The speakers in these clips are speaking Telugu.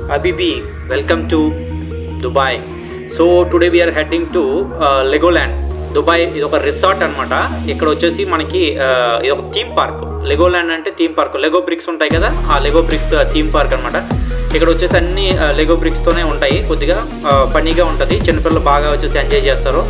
Habibi, welcome to Dubai. So today we are heading to Legoland. Dubai ఇది ఒక రిసార్ట్ అనమాట. ఇక్కడ వచ్చేసి మనకి ఇది ఒక థీమ్ పార్క్. లెగోల్యాండ్ అంటే థీమ్ పార్క్. లెగో బ్రిక్స్ ఉంటాయి కదా, ఆ లెగో బ్రిక్స్ థీమ్ పార్క్ అనమాట. ఇక్కడ వచ్చేసి అన్ని లెగో బ్రిక్స్తోనే ఉంటాయి. కొద్దిగా ఫన్నీగా ఉంటుంది, చిన్నపిల్లలు బాగా వచ్చేసి ఎంజాయ్ చేస్తారు.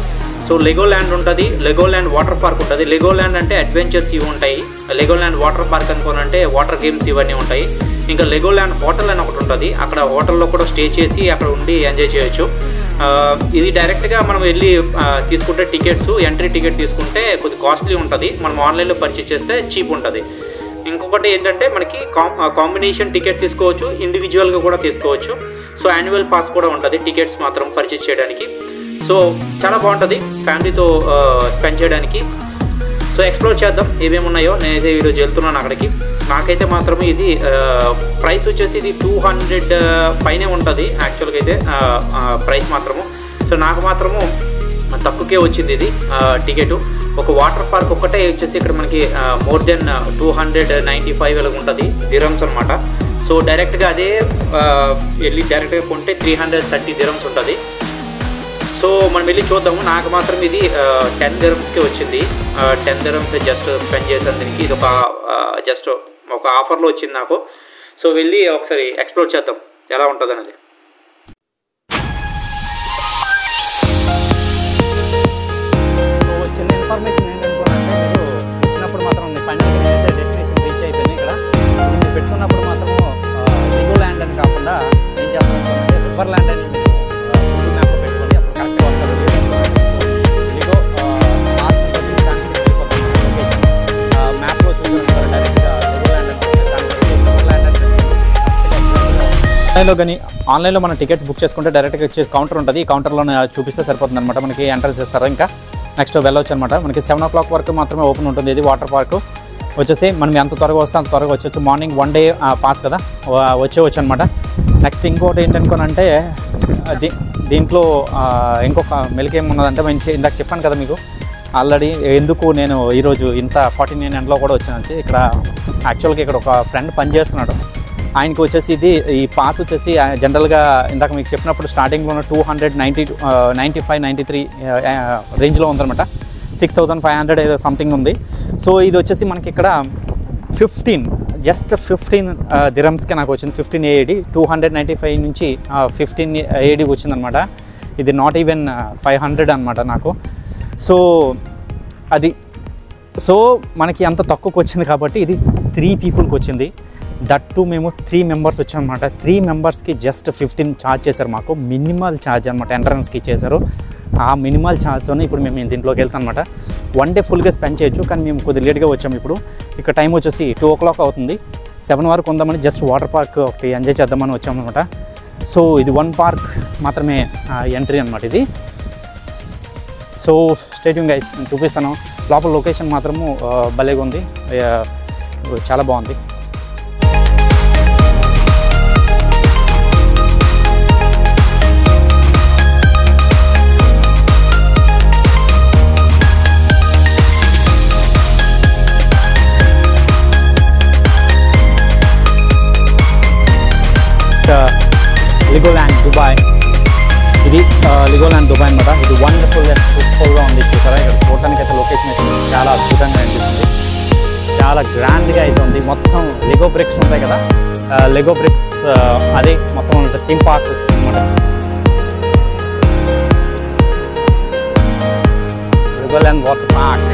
సో లెగోల్యాండ్ ఉంటుంది, లెగోల్యాండ్ వాటర్ పార్క్ ఉంటుంది. లెగోల్యాండ్ అంటే అడ్వెంచర్స్ ఇవి ఉంటాయి. లెగోల్యాండ్ వాటర్ పార్క్ అనుకోనంటే వాటర్ గేమ్స్ ఇవన్నీ ఉంటాయి. ఇంకా లెగోల్యాండ్ హోటల్ అని ఒకటి ఉంటుంది. అక్కడ హోటల్లో కూడా స్టే చేసి అక్కడ ఉండి ఎంజాయ్ చేయొచ్చు. ఇది డైరెక్ట్గా మనం వెళ్ళి తీసుకుంటే టికెట్స్, ఎంట్రీ టికెట్ తీసుకుంటే కొద్దిగా కాస్ట్లీ ఉంటుంది. మనం ఆన్లైన్లో పర్చేస్ చేస్తే చీప్ ఉంటుంది. ఇంకొకటి ఏంటంటే మనకి కాంబినేషన్ టికెట్ తీసుకోవచ్చు, ఇండివిజువల్గా కూడా తీసుకోవచ్చు. సో యాన్యువల్ పాస్ కూడా ఉంటుంది టికెట్స్ మాత్రం పర్చేస్ చేయడానికి. సో చాలా బాగుంటుంది ఫ్యామిలీతో స్పెండ్ చేయడానికి. సో ఎక్స్ప్లోర్ చేద్దాం ఏమేమి ఉన్నాయో. నేనైతే ఈరోజు వెళ్తున్నాను అక్కడికి. నాకైతే మాత్రం ఇది ప్రైస్ వచ్చేసి ఇది 200 పైనే ఉంటుంది యాక్చువల్గా అయితే ప్రైస్ మాత్రము. సో నాకు మాత్రము తక్కువకే వచ్చింది ఇది టికెట్. ఒక వాటర్ పార్క్ ఒక్కటే వచ్చేసి ఇక్కడ మనకి మోర్ దెన్ 295 ఎలాగ ఉంటుంది దిరమ్స్ అనమాట. సో డైరెక్ట్గా అదే వెళ్ళి డైరెక్ట్గా కొంటే 330 దిరమ్స్ ఉంటుంది. సో మనం వెళ్ళి చూద్దాము. నాకు మాత్రం ఇది 10 దిరమ్స్కే వచ్చింది. 10 దిరమ్స్ జస్ట్ స్పెండ్ చేశాను దీనికి. ఇది జస్ట్ ఒక ఆఫర్లో వచ్చింది నాకు. సో వెళ్ళి ఒకసారి ఎక్స్ప్లోర్ చేద్దాం ఎలా ఉంటుంది అనేది. సో చిన్న ఇన్ఫర్మేషన్ ఏంటనుకోనంటే, మీరు వచ్చినప్పుడు మాత్రం ఫైనల్గా అయితే డెస్టినేషన్ రీచ్ అయిపోయింది. ఇక్కడ మీరు పెట్టుకున్నప్పుడు మాత్రము లెగోల్యాండ్ అని కాకుండా ఏం చేస్తారంటే రివర్ ల్యాండ్ అని గూగుల్ మ్యాప్లో పెట్టుకోండి. అప్పుడు కరెక్ట్గా వస్తారు. లెగో మ్యాప్లో చూసుకుంటారు డైరెక్ట్గా లెగోల్యాండ్ అంటే. ఆన్లైన్లో కానీ ఆన్లైన్లో మనం టికెట్స్ బుక్ చేసుకుంటే డైరెక్ట్గా వచ్చే కౌంటర్ ఉంటుంది. ఈ కౌంటర్లోనే చూపిస్తే సరిపోతుంది అనమాట. మనకి ఎంట్రన్స్ ఇస్తారు. ఇంకా నెక్స్ట్ వెళ్ళవచ్చు అనమాట. మనకి 7 o'clock వరకు మాత్రమే ఓపెన్ ఉంటుంది. ఇది వాటర్ పార్క్ వచ్చేసి మనం ఎంత త్వరగా వస్తే అంత త్వరగా వచ్చేసి. మార్నింగ్ 1 day పాస్ కదా, వచ్చేవచ్చు అనమాట. నెక్స్ట్ ఇంకోటి ఏంటనుకోనంటే, దీంట్లో ఇంకొక మెలిక ఏమున్నదంటే, మంచి ఇందాక చెప్పాను కదా మీకు ఆల్రెడీ ఎందుకు నేను ఈరోజు ఇంత 49 ఎండ్లో కూడా వచ్చాను. ఇక్కడ యాక్చువల్గా ఇక్కడ ఒక ఫ్రెండ్ పని చేస్తున్నాడు. ఆయనకి వచ్చేసి ఈ పాస్ వచ్చేసి జనరల్గా ఇందాక మీకు చెప్పినప్పుడు స్టార్టింగ్లో 295-93 రేంజ్లో ఉందన్నమాట. 6500 ఏదో సంథింగ్ ఉంది. సో ఇది వచ్చేసి మనకి ఇక్కడ 15 దిరమ్స్కే నాకు వచ్చింది. 15 AED 295 నుంచి 15 AED వచ్చిందనమాట. ఇది నాట్ ఈవెన్ 500 అనమాట నాకు. సో అది మనకి అంత తక్కువకి వచ్చింది కాబట్టి ఇది 3 peopleకి వచ్చింది. దట్టు మేము 3 members వచ్చామన్నమాట. 3 membersకి జస్ట్ 15 ఛార్జ్ చేశారు మాకు. మినిమల్ ఛార్జ్ అనమాట ఎంట్రన్స్కి ఇచ్చేశారు. ఆ మినిమల్ ఛార్జ్తోనే ఇప్పుడు మేము దీంట్లోకి వెళ్తాం అనమాట. 1 day ఫుల్గా స్పెండ్ చేయొచ్చు. కానీ మేము కొద్దిగా లేట్గా వచ్చాము. ఇప్పుడు ఇక్కడ టైం వచ్చేసి 2 o'clock అవుతుంది. 7 వరకు ఉందామని జస్ట్ వాటర్ పార్క్ ఒకటి ఎంజాయ్ చేద్దామని వచ్చామన్నమాట. సో ఇది 1 park మాత్రమే ఎంట్రీ అనమాట ఇది. సో స్టే ట్యూన్ గైస్, నేను చూపిస్తాను. లోపల లొకేషన్ మాత్రము భలేగా ఉంది, చాలా బాగుంది. లెగోల్యాండ్ దుబాయ్, ఇది లెగోల్యాండ్ దుబాయ్ అనమాట. ఇది వండర్ఫుల్గా ఉంది. చూసారా, ఇక్కడ చూడటానికి అయితే లొకేషన్ అయితే చాలా అద్భుతంగా అనిపిస్తుంది. చాలా గ్రాండ్గా అయితే ఉంది. మొత్తం లెగో బ్రిక్స్ ఉంటాయి కదా, లెగో బ్రిక్స్ అదే మొత్తం ఉంటుంది. థీమ్ పార్క్ అనమాట. లెగోల్యాండ్ వాటర్ పార్క్.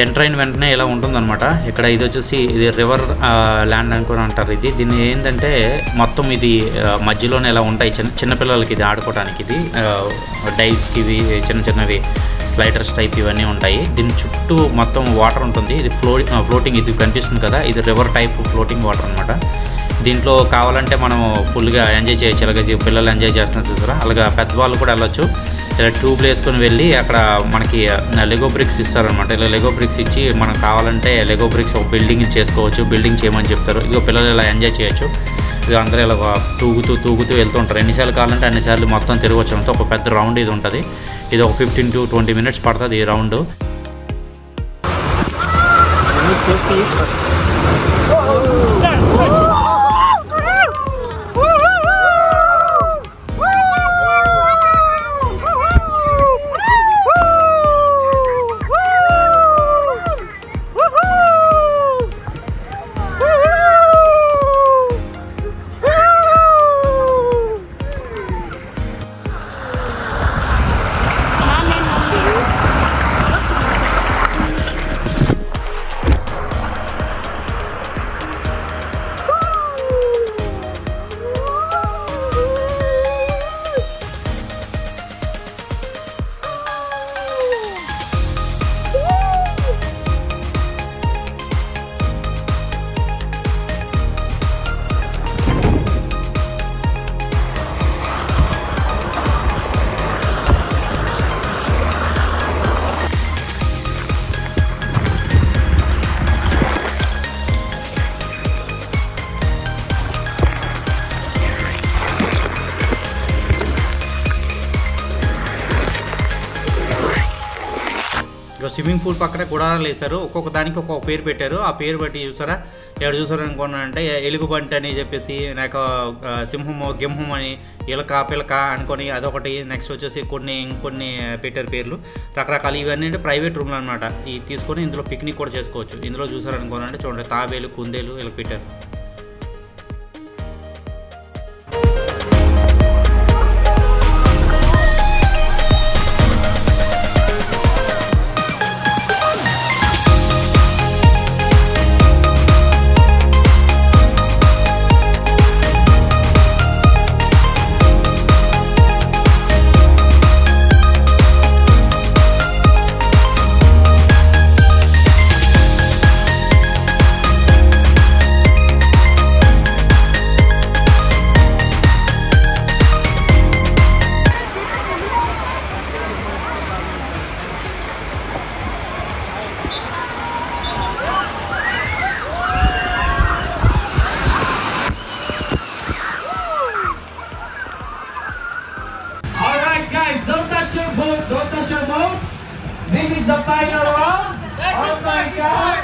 ఎంటర్ అయిన వెంటనే ఇలా ఉంటుందన్నమాట. ఇక్కడ ఇది వచ్చేసి ఇది రివర్ ల్యాండ్ అని కూడా అంటారు. దీన్ని ఏంటంటే మొత్తం ఇది మధ్యలోనే ఇలా ఉంటాయి. చిన్నపిల్లలకి ఇది ఆడుకోవడానికి. ఇది డైవ్స్కి ఇవి చిన్నవి స్లైడర్స్ టైప్ ఇవన్నీ ఉంటాయి. దీని చుట్టూ మొత్తం వాటర్ ఉంటుంది. ఇది ఫ్లోటింగ్ ఇది కనిపిస్తుంది కదా, ఇది రివర్ టైప్ ఫ్లోటింగ్ వాటర్ అనమాట. దీంట్లో కావాలంటే మనం ఫుల్గా ఎంజాయ్ చేయొచ్చు. అలాగే పిల్లలు ఎంజాయ్ చేస్తున్నారు చూసారా, అలాగా పెద్దవాళ్ళు కూడా వెళ్ళొచ్చు. ఇలా ట్యూబ్లు వేసుకొని వెళ్ళి అక్కడ మనకి లెగో బ్రిక్స్ ఇస్తారనమాట. ఇలా లెగో బ్రిక్స్ ఇచ్చి మనం కావాలంటే లెగో బ్రిక్స్ ఒక బిల్డింగ్ చేసుకోవచ్చు. బిల్డింగ్ చేయమని చెప్తారు. ఇక పిల్లలు ఇలా ఎంజాయ్ చేయొచ్చు. ఇక అందరూ ఇలా తూగుతూ వెళ్తుంటారు. ఎన్నిసార్లు కావాలంటే అన్నిసార్లు మొత్తం తిరగవచ్చు. అంతా ఒక పెద్ద రౌండ్ ఇది ఉంటుంది. ఇది ఒక 15 to 20 minutes పడుతుంది ఈ round. Safety is first. Swimming pool పక్కన గుడారాలు వేశారు, ఒక్కొక్క దానికి ఒక్కొక్క పేరు పెట్టారు. ఆ పేరు బట్టి చూసారా, ఎక్కడ చూసారు అనుకున్నా అంటే ఎలుగుబంటి అని చెప్పేసి, నాకు సింహము గింహం అని, ఇలక పిలక అనుకొని అదొకటి. నెక్స్ట్ వచ్చేసి ఇంకొన్ని పెట్టారు పేర్లు రకరకాలు. ఇవన్నీ అంటే ప్రైవేట్ రూమ్లు అనమాట. ఇది తీసుకొని ఇందులో పిక్నిక్ కూడా చేసుకోవచ్చు. ఇందులో చూసారు అనుకున్నా అంటే చూడండి, తాబేలు కుందేలు ఇలా పెట్టారు. This is the final round. Oh my God!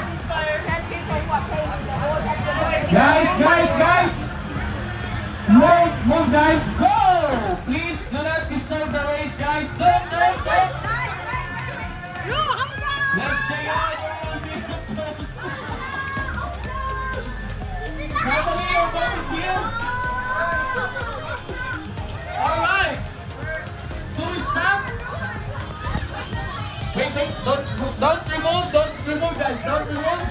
Guys! Move, guys! Go! Please do not disturb the race, guys. Don't. Let's say Natalie, your boat is here. All right. Do we stop? Wait, don't remove, guys, don't remove.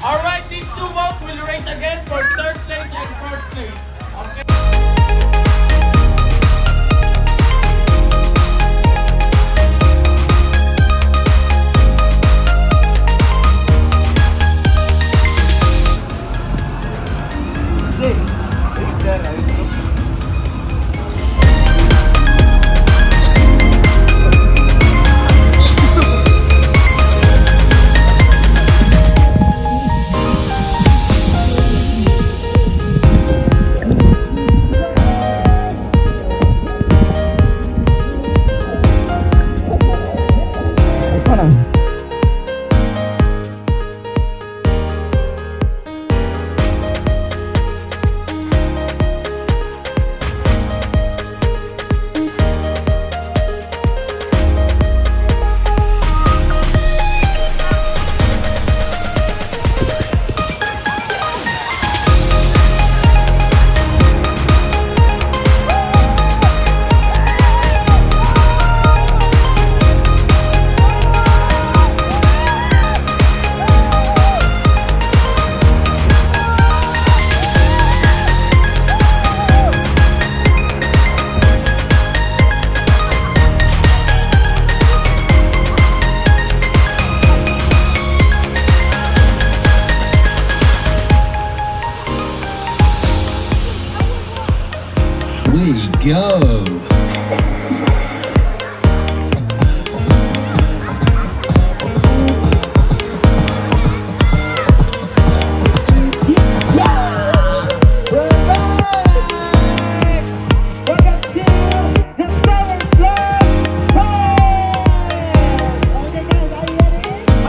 Alright, these two boats will race again for 3rd place and 4th place. Okay. We go.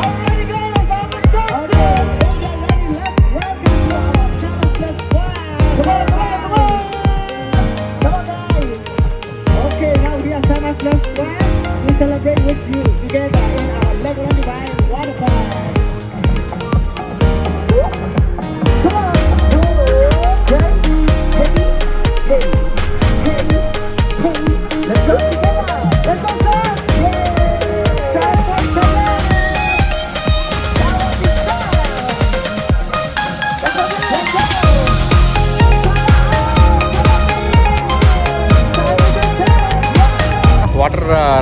Alright guys,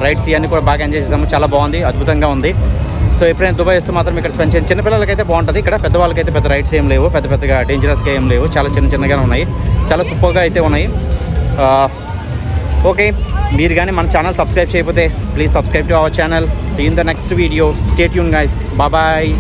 rides ఇవన్నీ కూడా బాగా ఎంజాయ్ చేసాము. చాలా బాగుంది, అద్భుతంగా ఉంది. సో ఎప్పుడైనా దుబాయ్ వస్తే మాత్రం ఇక్కడ స్పెండ్ చేయండి. చిన్నపిల్లలకైతే బాగుంటుంది. ఇక్కడ పెద్దవాళ్ళకైతే పెద్ద రైడ్స్ ఏం లేవు, పెద్దగా డేంజరస్గా ఏం లేవు. చాలా చిన్నగానే ఉన్నాయి, చాలా సూపర్గా అయితే ఉన్నాయి. ఓకే, మీరు కానీ మన ఛానల్ సబ్స్క్రైబ్ చేయకపోతే please subscribe to our channel. See in the next video. Stay tune guys. Bye.